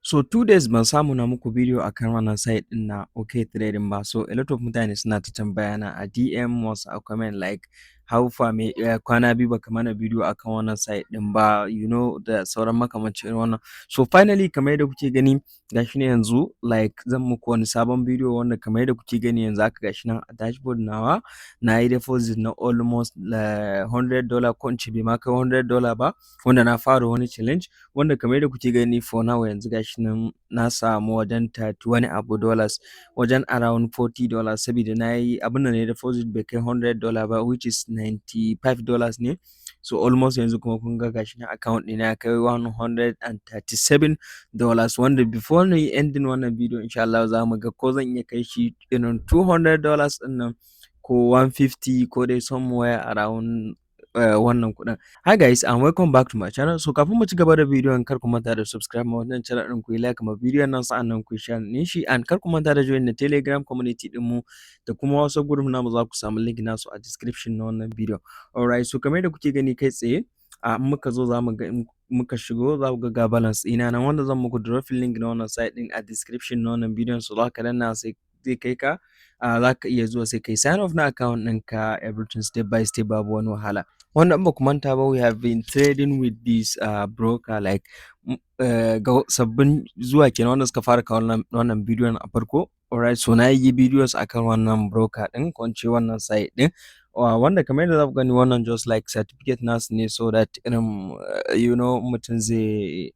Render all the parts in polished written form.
So 2 days ban samu na muku bidiyo akan wannan site ɗin na OKTrading ba. So a lot of mutane suna ta tambaya na a DM, wasu a comment like how far me kwana biyu baka mana bidiyo akan wannan site ɗin ba, you know, da sauran makamancin irin wannan. So finally kamar yadda kuke gani gashi nan yanzu like zan muku wani sabon bidiyo wanda kamar yadda kuke gani yanzu haka gashi nan a dashboard nawa nayi deposit na almost $100 ko in ce bai ma kai $100 ba, wanda na fara wani challenge wanda kamar yadda kuke gani for now yanzu gashi nan na samu wajen 30 wani abu dollars, wajen around $40 saboda nayi abinda nayi deposit bai kai $100 ba, which is $95 ne. So almost yanzu kuma kun ga gashi nan account ɗina ya kai $137, wanda before nayi ending wannan bidiyo insha Allah za mu ga ko zan iya kai shi irin $200 ɗin nan ko 150 ko dai somewhere around wannan kuɗin. Hi guys and welcome back to my channel. So kafin mu ci gaba da bidiyon kar ku manta da subscribe ma wannan channel ɗin, ku yi like ma bidiyon nan, sa'annan ku share ɗin shi, and kar ku manta da join na Telegram community ɗin mu da kuma wasu group namu, za ku samu link nasu a description na wannan bidiyon. Alright, so kamar yadda kuke gani kai tsaye muka zo za mu ga muka shigo za ku ga balance ɗina nan, wanda zan muku dropping link na wannan site ɗin a description na wannan bidiyon. So za ka danna sai zai kai ka za ka iya zuwa sai kai sign off na account ɗinka, everything step by step, babu wani wahala. Wanda in ba ku manta ba, we have been trading with this broker like ga sabbin zuwa kenan wanda suka fara kawo wannan bidiyon a farko. Alright, so na yi videos akan wannan broker ɗin ko in ce wannan site ɗin, wanda kamar yadda za ku gani wannan just like certificate nasu ne, so that irin you know mutum zai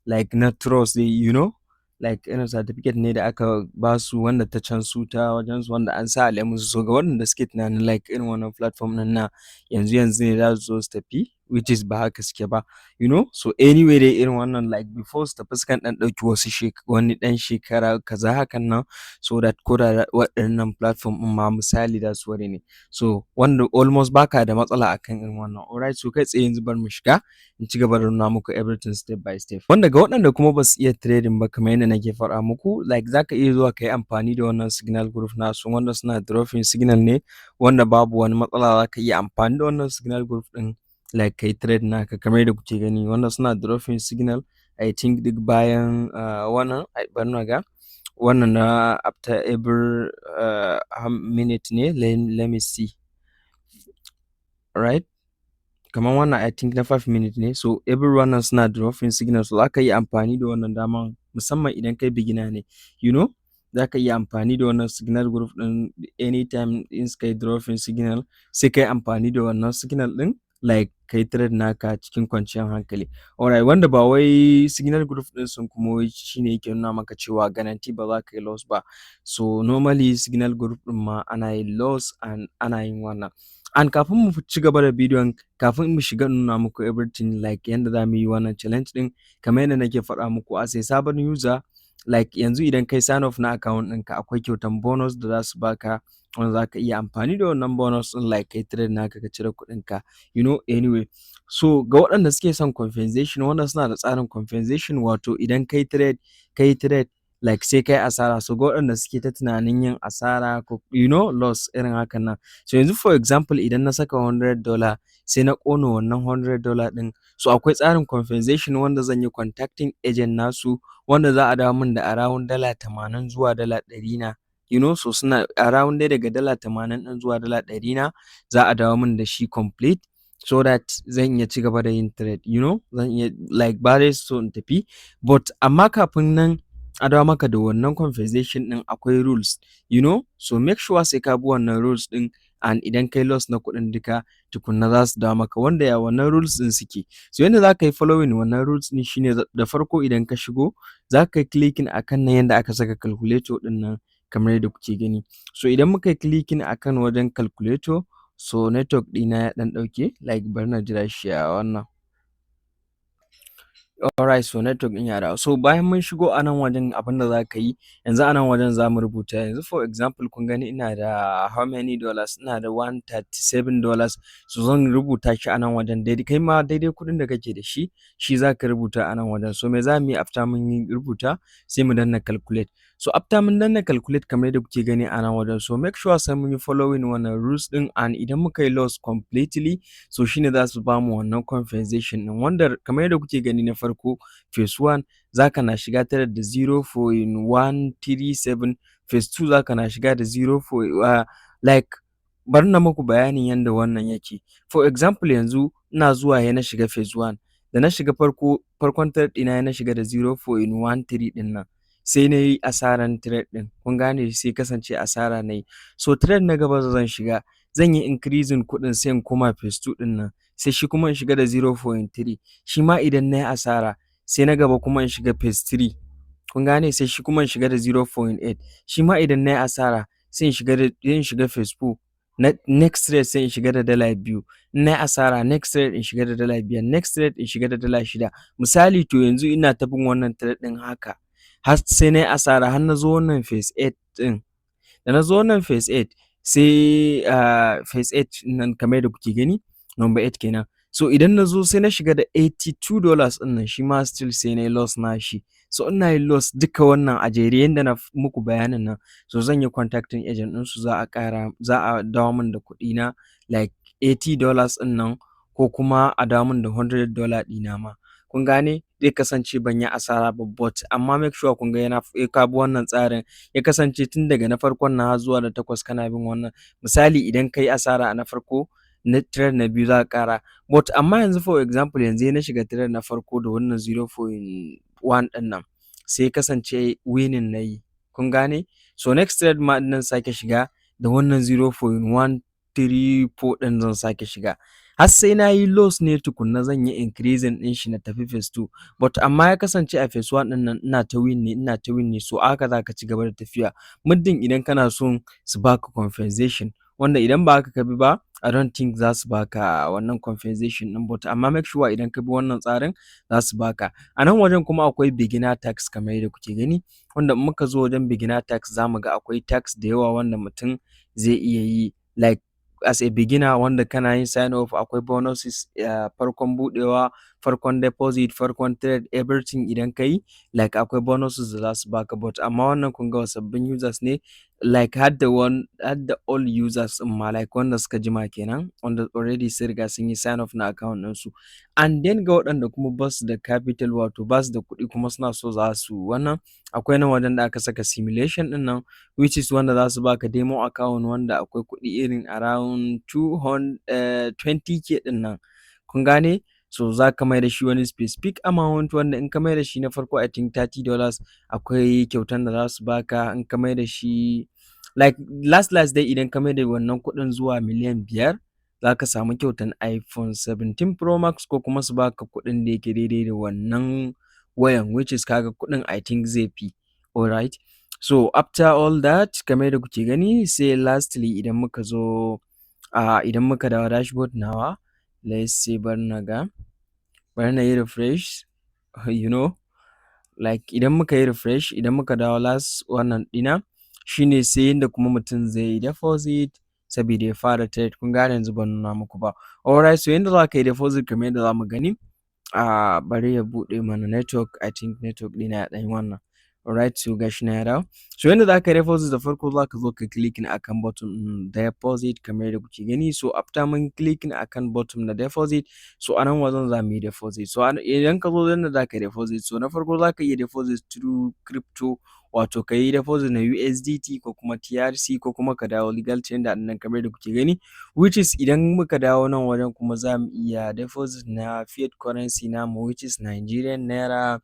like na trust, you know, like irin certificate ne da aka ba su wanda ta can su ta wajen su, wanda an sa alamun su. So ga waɗanda suke tunanin like irin wannan platform ɗin na yanzu ne za su zo su tafi, which is ba haka suke ba, you know. So anyway dai irin wannan like before su tafi sukan ɗan ɗauki wasu wani ɗan shekara kaza hakan nan, so that ko da waɗannan platform ɗin ma misali da su ware ne, so wanda almost baka da matsala akan irin wannan. Alright, so kai tsaye yanzu bar mu shiga in ci gaba da nuna muku everything step by step. Wanda ga waɗanda kuma ba su iya trading ba kamar yadda nake faɗa muku, like za ka iya zuwa ka yi amfani da wannan signal group nasu, wanda suna dropping signal ne wanda babu wani matsala. Za ka iya amfani da wannan signal group ɗin like ka yi trade naka kamar yadda kuke gani, wanda suna dropping signal I think duk bayan wannan bari na ga wannan na after every minute ne, let me see. Right, kamar wannan I think na 5 minutes ne, so everyone nan suna dropping signal. So za ka yi amfani da wannan daman musamman idan kai beginner ne, you know, za ka iya amfani da wannan signal group ɗin anytime in suka yi dropping signal sai ka yi amfani da wannan signal ɗin like ka yi trade naka cikin kwanciyar hankali. Alright, wanda ba wai signal group ɗin sun kuma wai shine yake nuna maka cewa guarantee ba za ka yi loss ba. So normally signal group ɗin ma ana yin loss and ana yin wannan. And kafin mu ci gaba da bidiyon, kafin mu shiga nuna muku everything like yanda za mu yi wannan challenge ɗin, kamar yadda nake faɗa muku as a sabon user, like yanzu idan kai sign off na account ɗinka akwai kyautan bonus da za su baka, wanda za ka iya amfani da wannan bonus ɗin like kai trade naka ka cire kuɗinka, you know. Anyway, so ga waɗanda suke son compensation, wanda suna da tsarin compensation, wato idan kai trade like sai kai asara. So ga waɗanda suke ta tunanin yin asara ko you know loss irin hakan nan, so yanzu for example idan na saka $100 sai na ƙona wannan $100 ɗin, so akwai tsarin compensation wanda zan yi contacting agent nasu, wanda za a dawo min da around $80 zuwa $100 na, you know. So suna around dai daga $80 ɗin zuwa $100 na za a dawo min da shi complete, so that zan iya ci gaba da yin trade, you know. Zan iya like ba dai so in tafi, but amma kafin nan a dawo maka da wannan compensation ɗin akwai rules, you know. So make sure sai ka bi wannan rules ɗin, and idan kai loss na kuɗin duka tukunna za su dawo maka, wanda ya wannan rules ɗin suke. So yanda za ka yi following wannan rules ɗin shine da farko idan ka shigo za ka yi clicking akan nan yanda aka saka calculator ɗin nan kamar yadda kuke gani. So idan muka yi clicking akan wajen calculator, so network ɗina ya ɗan ɗauke like bari na jira shi a wannan. Alright, so network ɗin ya dawo. So bayan mun shigo a nan wajen, abin da za ka yi yanzu a nan wajen za mu rubuta, yanzu for example kun gani ina da how many dollars, ina da $137, so zan rubuta shi a nan wajen daidai, kai ma daidai kuɗin da kake da shi za ka rubuta a nan wajen. So me za mu yi after mun yi rubuta sai mu danna calculate. So after mun danna calculate kamar yadda kuke gani a nan wajen, so make sure sai mun yi following wannan rules ɗin, and idan muka yi loss completely so shine za su bamu wannan compensation ɗin, wanda kamar yadda kuke gani na farko phase 1 zaka na shiga tare da 0.137, phase 2 zaka na shiga da 0. Like bari na muku bayanin yanda wannan yake. For example yanzu ina zuwa sai na shiga phase 1, da na shiga farkon trade ɗina sai na shiga da 0.13 ɗin nan, sai na yi asaran trade ɗin, kun gane, sai kasance asara na yi. So trade na gaba da zan shiga, zan yi increasing kuɗin sai in koma phase 2 ɗin nan, sai shi kuma in shiga da 0.3, shi ma idan na yi asara sai na gaba kuma in shiga phase 3, kun gane, sai shi kuma in shiga da 0.8, shi ma idan na yi asara sai in shiga phase 4, next trade sai in shiga da $2, in na yi asara next trade in shiga da $5, next trade in shiga da $6. Misali to yanzu ina ta bin wannan trade ɗin haka har sai na yi asara har na zo wannan phase 8 ɗin. Da na zo wannan phase 8 sai phase 8 nan kamar yadda kuke gani number 8 kenan. So idan na zo sai na shiga da $82 ɗin nan, shi ma still sai na yi loss nashi. So ina yin loss duka wannan a jere yanda na muku bayanin nan, so zan yi contacting agent ɗinsu za a dawo min da kuɗina like $80 ɗin nan, ko kuma a dawo min da $100 ɗina ma. Kun gane, zai kasance ban yi asara ba, but amma make sure kun ga ka bi wannan tsarin, ya kasance tun daga na farkon nan har zuwa na 8 kana bin wannan. Misali idan ka yi asara a na farko, na trade na biyu za ka ƙara, but amma yanzu for example yanzu na shiga trade na farko da wannan 0.1 ɗin nan, sai kasance winning na yi, kun gane. So next trade ma ɗin sake shiga da wannan 0.134 ɗin zan sake shiga, har sai na yi loss ne tukunna zan yi increasing ɗin shi na tafi phase 2, but amma ya kasance a phase 1 ɗin nan ina ta win ne, so haka za ka ci gaba da tafiya muddin idan kana son su baka compensation, wanda idan ba haka ka bi ba I don't think za su baka wannan compensation ɗin, but amma make sure idan ka bi wannan tsarin za su baka. A nan wajen kuma akwai beginner tax kamar yadda kuke gani, wanda in muka zo wajen beginner tax za mu ga akwai tax da yawa wanda mutum zai iya yi, like as a beginner wanda kana yin sign off akwai bonuses, farkon buɗewa, farkon deposit, farkon trade, everything idan ka yi like akwai bonuses da za su baka, but amma wannan kun ga sabbin users ne, like had the all users ɗin ma, like wanda suka jima kenan, wanda already sun riga sun yi sign off na account ɗinsu. And then ga waɗanda kuma ba su da capital, wato ba su da kuɗi kuma suna so za su wannan, akwai nan wajen da aka saka simulation ɗin nan, which is wanda za su baka demo account wanda akwai kuɗi irin around 20k ɗin nan, kun gane. So za ka mai da shi wani specific amount wanda in ka mai da shi na farko I think $30 akwai kyautan da za su baka, in ka mai da shi like last dai idan ka mai da wannan kuɗin zuwa miliyan 5 za ka samu kyautan iPhone 17 Pro Max, ko kuma su baka kuɗin da yake daidai da wannan wayan, which is kaga kuɗin I think zai fi. Alright, so after all that kamar yadda kuke gani, sai lastly idan muka zo idan muka dawo dashboard nawa, let's say bari na yi refresh, you know, like idan muka yi refresh, idan muka dawo last wannan ɗina, shine sai yanda kuma mutum zai yi deposit sabida ya fara trade. Kun gane yanzu ban nuna muku ba. Alright, so yanda za ka yi deposit kamar yadda za mu gani, bari ya buɗe mana network, I think network ɗina ya ɗan yi wannan. Alright, so gashi nan ya dawo. So yanda za ka yi deposit, da farko za ka zo ka clicking akan button deposit kamar yadda kuke gani. So after mun clicking akan button na deposit, so a nan wajen za mu yi deposit. So idan ka zo yanda za ka yi deposit, so na farko za ka iya deposit through crypto, wato ka yi deposit na USDT ko kuma TRC, ko kuma ka dawo legal tender ɗin nan kamar yadda kuke gani, which is idan muka dawo nan wajen kuma za mu iya deposit na fiat currency namu, which is Nigerian naira,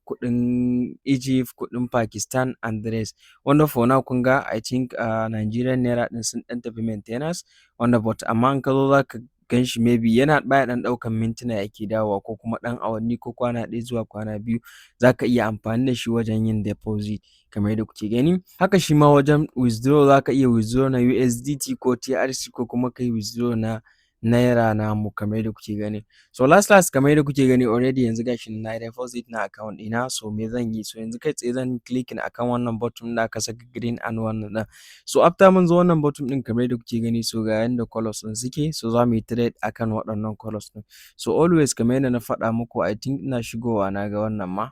kuɗin Egypt, kuɗin Pakistan and the rest, wanda for now kun ga I think Nigerian naira ɗin sun ɗan tafi maintenance, wanda but amma in ka zo za ka gan shi maybe baya ɗan ɗaukan mintuna yake dawowa, ko kuma ɗan awanni ko kwana ɗaya zuwa kwana biyu, za ka iya amfani da shi wajen yin deposit kamar yadda kuke gani. Haka shi ma wajen withdraw za ka iya withdraw na USDT ko TRC, ko kuma ka yi withdraw na naira namu kamar yadda kuke gani. So last kamar yadda kuke gani already yanzu gashi na yi deposit na account ɗina. So me zan yi? So yanzu kai tsaye zan yi clicking akan wannan button da aka saka green and wannan ɗin. So after mun zo wannan button ɗin kamar yadda kuke gani, so ga yanda colours ɗin suke, so za mu yi trade akan waɗannan colours ɗin. So always kamar yadda na faɗa muku, I think ina shigowa na ga wannan ma,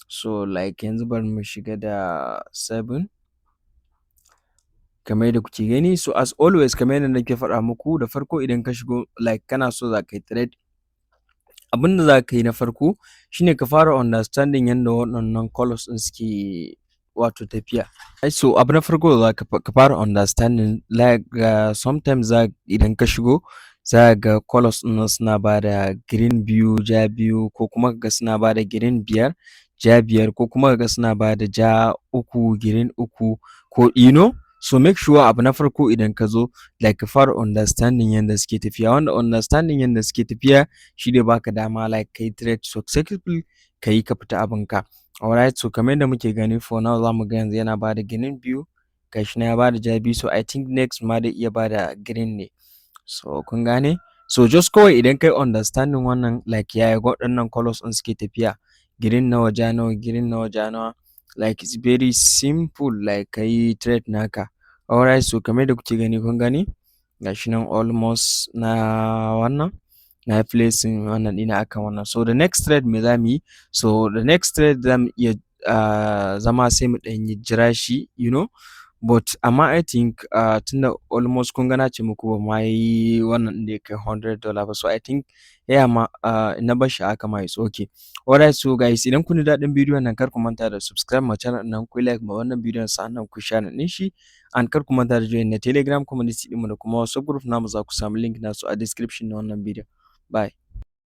So like yanzu bari mu shiga da 7 kamar yadda kuke gani. So as always kamar yadda nake faɗa muku da farko idan ka shigo like kana so za ka yi trade, abin da za ka yi na farko shine ka fara understanding yanda waɗannan colours ɗin suke wato tafiya. So abu na farko da ka fara understanding like sometimes idan ka shigo za ka ga colours ɗin nan suna bada green biyu, ja biyu, ko kuma ka ga suna bada green 5, ja 5, ko kuma ka ga suna bada ja 3, green 3, ko so make sure abu na farko idan ka zo like ka fara understanding yanda suke tafiya. Wanda understanding yanda suke tafiya shi zai baka dama like ka yi trade successful, ka yi ka fita abinka. Alright, so kamar yadda muke gani for now za mu ga yanzu yana bada green 2, gashi nan ya bada ja 2, so I think next ma zai iya bada green ne. So kun gane? So just kawai idan kai understanding wannan like yaya waɗannan colours ɗin suke tafiya, green nawa, ja nawa, green nawa, ja nawa, like it's very simple like ka yi trade naka. Alright, so kamar yadda kuke gani kun gani gashi nan almost na wannan na placing wannan ɗina akan wannan. So the next trade me za mu yi? So the next trade za mu iya zama sai mu ɗan yi jira shi but amma I think tunda almost kun ga na ce muku ba ma yi wannan ɗin da ya kai $100 ba, so I think ma na bar shi haka ma it's okay. Alright, so guys idan kun ji daɗin bidiyon nan kar ku manta da subscribe ma channel ɗin nan, ku like ma wannan bidiyon sannan ku share ɗin shi, and kar ku manta da join na Telegram community ɗinmu da kuma WhatsApp group namu, za ku samu link nasu a description na wannan bidiyon. Bye.